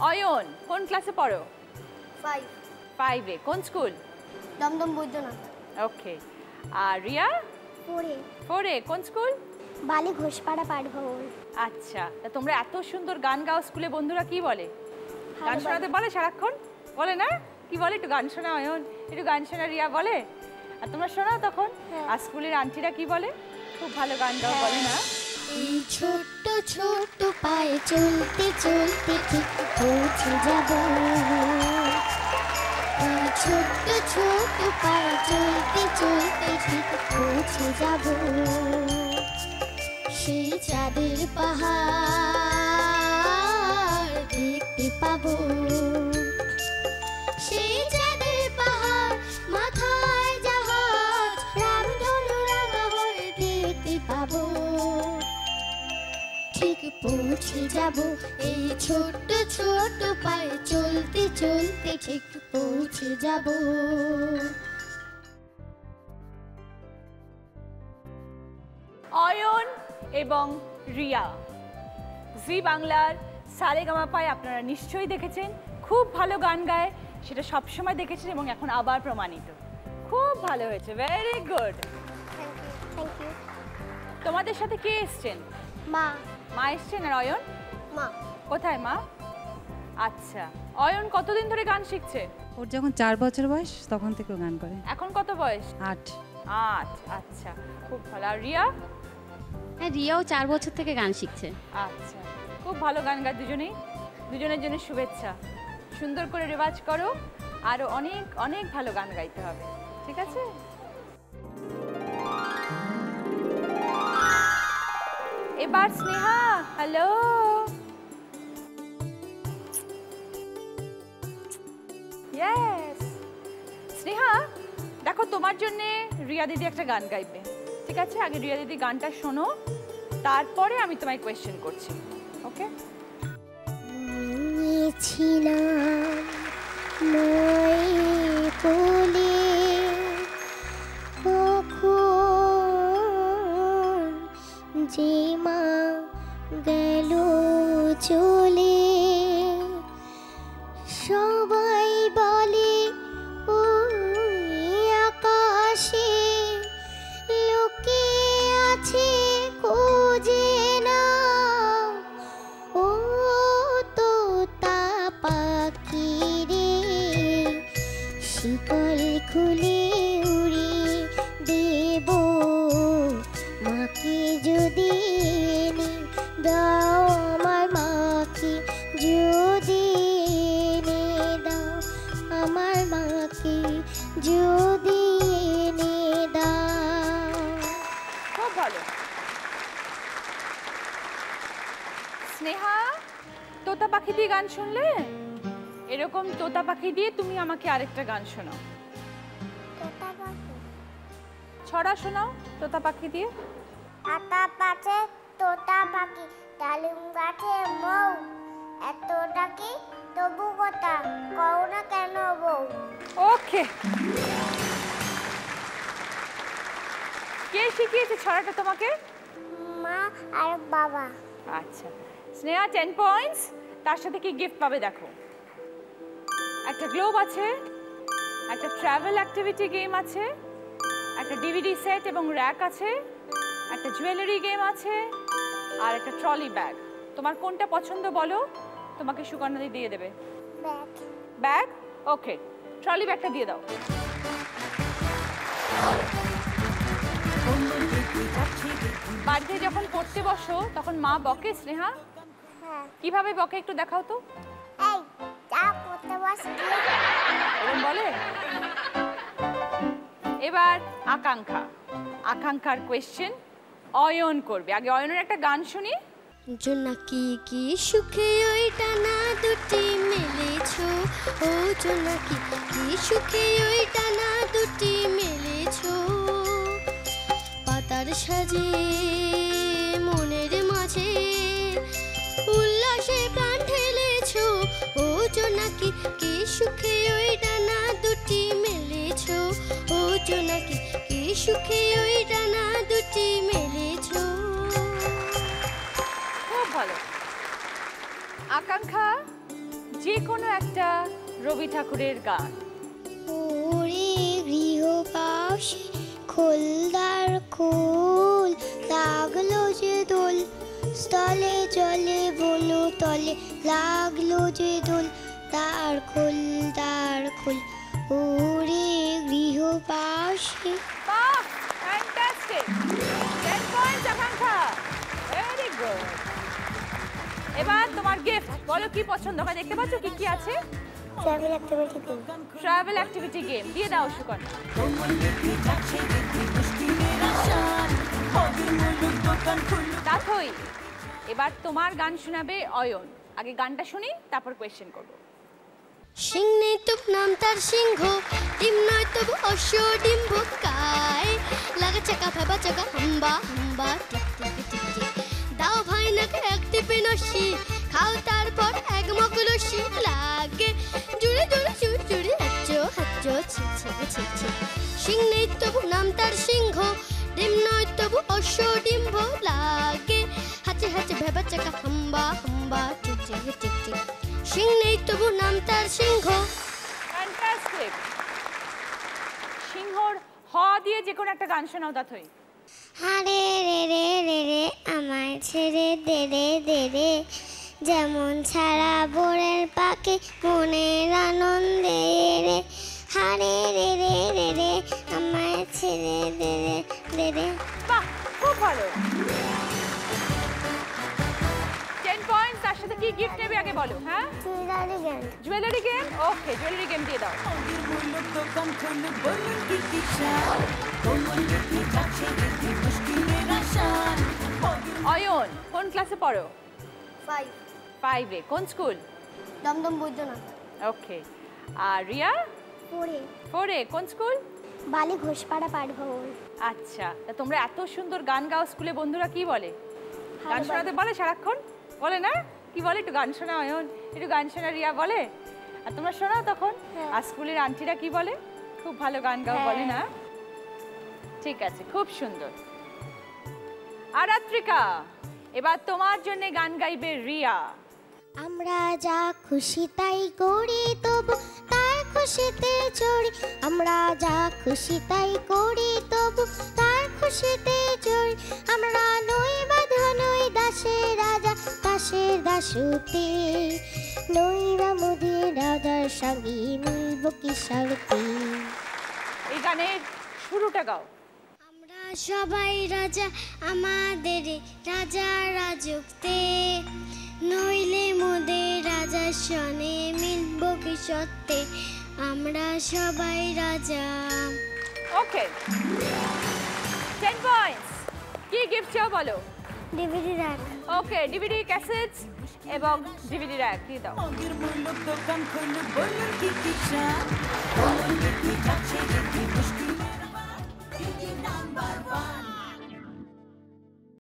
অয়ন কোন ক্লাসে পড়ো? 5 5 এ। কোন স্কুল? দমদম বৈদ্যনাথ। ওকে। আর রিয়া? 4 এ। কোন স্কুল? বালি ঘোষপাড়া পাঠভবন। আচ্ছা, তা তোমরা এত সুন্দর গান গাও, স্কুলে বন্ধুরা কি বলে? গান শোনাতে বলে সারাক্ষণ? বলে না? কি বলে একটু গান শোনা অয়ন, একটু গান শোনা রিয়া বলে? আর তোমরা শোনাও তখন? আর স্কুলের আন্টিরা কি বলে? খুব ভালো গান গাও বলে না? এই ছোট্ট ছোট্ট পায়ে চলতে চলতে ঠিক পৌঁছে যাব। এই ছোট্ট ছোট্ট পায়ে চলতে চলতে ঠিক পৌঁছে যাব। সেই চাঁদের পাহাড় দেখতে পাবো। সেই চাঁদের পাহাড় মাথায় জাহাজ রামধনু রাঙা হয়ে দেখতে পাবো। ঠিক পৌঁছে যাব এই ছোট্ট ছোট্ট পায়ে চলতে চলতে ঠিক পৌঁছে যাব। অয়ন এবং রিয়া জি বাংলার সারেগামাপায় আপনারা নিশ্চয়ই দেখেছেন, খুব ভালো গান গায়, সেটা সবসময় দেখেছেন এবং এখন আবার প্রমাণিত। খুব ভালো হয়েছে, ভেরি গুড। Thank you. তোমাদের সাথে কে এসছেন? মা। মা এসছেন। আর অয়ন? মা। কোথায় মা? আচ্ছা, অয়ন কতদিন ধরে গান শিখছে? ওর যখন 4 বছর বয়স তখন থেকে গান করে। এখন কত বয়স? 8। আচ্ছা, খুব ভালো। আর রিয়া? হ্যাঁ, রিয়াও 4 বছর থেকে গান শিখছে। আচ্ছা, খুব ভালো গান গায় দুজনেই। দুজনের জন্য শুভেচ্ছা। সুন্দর করে রেওয়াজ করো, আরো অনেক অনেক ভালো গান গাইতে হবে, ঠিক আছে? এবার স্নেহা। হ্যালো। ইয়েস স্নেহা, দেখো তোমার জন্য রিয়া দিদি একটা গান গাইবে, ঠিক আছে? আগে রিয়া দিদি গানটা শোনো, তারপরে আমি তোমায় কোয়েশ্চেন করছি, ওকে? ছিলাম মই কোলে কখন যে মা গেল চলে। সবাই বলে ওই আকাশে লোকে আছে খোঁজে না। ও তোতা পাখি রে শিকল খুলে উড়িয়ে দেব মাকে যদি এনে দাও। আমার মাকে যদি এনে দাও। আমার মাকে যদি এনে দাও। খুব ভালো। স্নেহা, তোতা পাখি দিয়ে গান শুনলে? এরকম তোতা পাখি দিয়ে তুমি আমাকে আরেকটা গান শোনাও। তোতা পাখি। ছড়া শোনাও তোতা পাখি দিয়ে। আতা পাছে তোতা পাখি ডালিম গাছে মৌ। এত ডাকি তবু কথা কও না কেন বউ। ওকে। কে শিখিয়েছে ছড়াটা তোমাকে? মা আর বাবা। আচ্ছা স্নেহা, 10 পয়েন্টস। তার সাথে কি গিফট পাবে দেখো। একটা গ্লোব আছে, একটা ট্রাভেল অ্যাক্টিভিটি গেম আছে, একটা ডিভিডি সেট এবং র্যাক আছে, একটা জুয়েলারি গেম আছে, আর একটা ট্রলি ব্যাগ। তোমার কোনটা পছন্দ বলো, তোমাকে সুকন্যা দি দিয়ে দেবে। ব্যাগ। ব্যাগ? ওকে, ট্রলি ব্যাগটা দিয়ে দাও। বাড়িতে যখন পড়তে বসো তখন মা বকে স্নেহা? হ্যাঁ। কিভাবে বকে একটু দেখাও তো। এই যা পড়তে বস। এরকম বলে? এবার আকাঙ্ক্ষা। আকাঙ্ক্ষার কোয়েশ্চেন অয়ন করবে। আগে অয়নের একটা গান শুনি। জোনাকি কি সুখে ওই টানা দুটি মেলেছো। ও জোনাকি কি সুখে ওই টানা দুটি মেলেছো। পাতার সাজে মনের মাঝে উল্লাসে প্রাণ ঢেলেছো। ও জোনাকি কি সুখে ওই টানা দুটি মেলেছো। ও জোনাকি কি সুখে ওই টানা দুটি মেলেছো। খুব ভালো। আকাঙ্ক্ষা, যে কোনো একটা রবি ঠাকুরের গান। ওরে গৃহবাসী খোলদার খোল, লাগলো যে দোল, স্থলে জলে বনু তলে, লাগলো যে দোল, দ্বার খোল দ্বার খোল, ওরে গৃহবাসী। বাহ, ফ্যান্টাস্টিক। 10 পয়েন্টস আকাঙ্ক্ষা। Very good. এবার তোমার গিফট, বলো কি পছন্দ হয়। দেখতে পাচ্ছ কি কি আছে? Travel activity game. Travel activity game দিয়ে দাও সুকন্যা। তাথই, এবার তোমার গান শোনাবে অয়ন। আগে গানটা শুনি, তারপর কোয়েশ্চেন করব। সিংহ নেই তবু নাম তার সিংহ, ডিম নয় তবু অশ্ব ডিম্ব গায়, লাগা চাকা ভাবা চাকা হাম্বা হাম্বা টিক টিক টিক টিক, দাও ভাই নাকে এক টিপে নসি, খাও তারপর এক মগ লস্যি, লাগে জুড়ে জুড়ে জুড়ে জুড়ে হাচ্চো হাচ্চো ছিক ছিক ছিক ছিক। সিংহ নেই তবু নাম তার সিংহ, ডিম নয় তবু অশ্ব ডিম্ব লাগে, হাঁচে হাঁচে ভেবা চাকা হাম্বা হাম্বা টিক টিক টিক টিক। সিংহ নেই তবু নাম তার সিংহ। ফ্যান্টাস্টিক। সিংহর হ দিয়ে যে কোনো একটা গান শোনাও তাথই। হারে রে রে রে রে আমায় ছেড়ে দে রে দে রে, যেমন ছাড়া বোরের পাখি মনের আনন্দে রে, হারে রে রে রে রে আমায় ছেড়ে দে রে দে রে। বাহ, খুব ভালো। 10 পয়েন্টস। তার সাথে কি গিফট নেবে আগে বলো। হ্যাঁ, জুয়েলারি গেম। ওকে, জুয়েলারি গেম দিয়ে দাও। অয়ন কোন ক্লাসে পড়ো? 5 এ। কোন স্কুল? দমদম বৈদ্যনাথ। ওকে। আর রিয়া? 4 এ। কোন স্কুল? বালি ঘোষপাড়া পাঠভবন। আচ্ছা, তা তোমরা এত সুন্দর গান গাও, স্কুলে বন্ধুরা কি বলে? গান শোনাতে বলে সারাক্ষণ? বলে না? কি বলে? একটু গান শোনা অয়ন, একটু গান শোনা রিয়া বলে। আর তোমরা শোনাও তখন? আর স্কুলের আন্টিরা কি বলে? খুব ভালো গান গাও বলে না? ঠিক আছে, খুব সুন্দর। আরাত্রিকা, এবার তোমার জন্য গান গাইবে রিয়া। আমরা যা খুশি তাই করি তবু তার খুশিতে চড়ি, আমরা যা খুশি তাই করি তবু তার খুশিতে চড়ি, আমরা নই বাধা নই দাসের রাজা দাসের দাসতে, নই বা মোদের রাজার সঙ্গে মিলব কি শর্তে। এই গানের শুরুটা গাও। আমরা সবাই রাজা আমাদের রাজা রাজত্বে, নইলে মোদের রাজার সনে মিলব কি সত্যে, আমরা সবাই রাজা। ওকে, 10 পয়েন্টস। কি গিফট চাও বলো? DVD rack. Okay, DVD cassette এবং ডিভিডি র্যাক দিয়ে দাও।